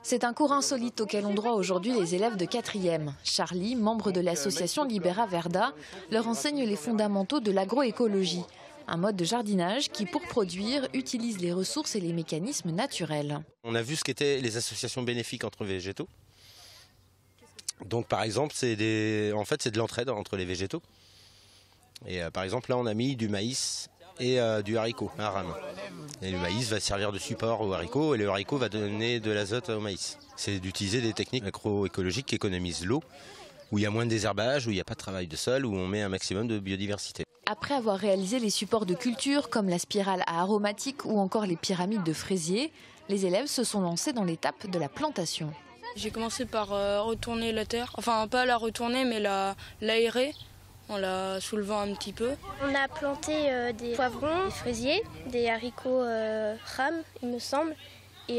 C'est un cours insolite auquel ont droit aujourd'hui les élèves de 4e. Charlie, membre de l'association Libera Verda, leur enseigne les fondamentaux de l'agroécologie, un mode de jardinage qui, pour produire, utilise les ressources et les mécanismes naturels. On a vu ce qu'étaient les associations bénéfiques entre végétaux. Donc par exemple, c'est de l'entraide entre les végétaux. Et par exemple, là on a mis du maïs et du haricot, un rame. Et le maïs va servir de support au haricot et le haricot va donner de l'azote au maïs. C'est d'utiliser des techniques agroécologiques qui économisent l'eau, où il y a moins de désherbage, où il n'y a pas de travail de sol, où on met un maximum de biodiversité. Après avoir réalisé les supports de culture comme la spirale à aromatique ou encore les pyramides de fraisier, les élèves se sont lancés dans l'étape de la plantation. J'ai commencé par retourner la terre, enfin pas la retourner mais l'aérer en la soulevant un petit peu. On a planté des poivrons, des fraisiers, des haricots rames il me semble, et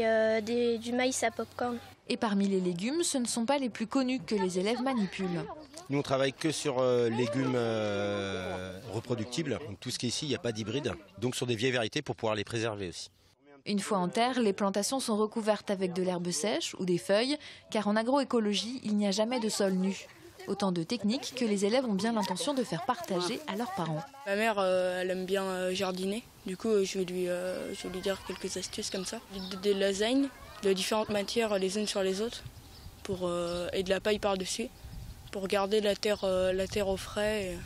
du maïs à popcorn. Et parmi les légumes, ce ne sont pas les plus connus que les élèves manipulent. Nous on travaille que sur légumes reproductibles, donc tout ce qui est ici, il n'y a pas d'hybride, donc sur des vieilles variétés pour pouvoir les préserver aussi. Une fois en terre, les plantations sont recouvertes avec de l'herbe sèche ou des feuilles, car en agroécologie, il n'y a jamais de sol nu. Autant de techniques que les élèves ont bien l'intention de faire partager à leurs parents. Ma mère, elle aime bien jardiner, du coup je vais lui dire quelques astuces comme ça. Des lasagnes de différentes matières les unes sur les autres et de la paille par-dessus pour garder la terre au frais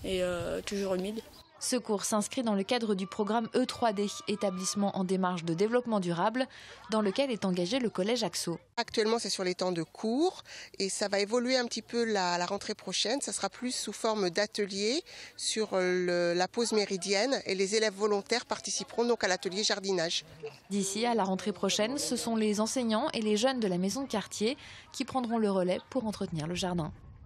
et toujours humide. Ce cours s'inscrit dans le cadre du programme E3D, établissement en démarche de développement durable, dans lequel est engagé le collège Axo. Actuellement, c'est sur les temps de cours et ça va évoluer un petit peu la rentrée prochaine. Ça sera plus sous forme d'atelier sur la pause méridienne et les élèves volontaires participeront donc à l'atelier jardinage. D'ici à la rentrée prochaine, ce sont les enseignants et les jeunes de la maison de quartier qui prendront le relais pour entretenir le jardin.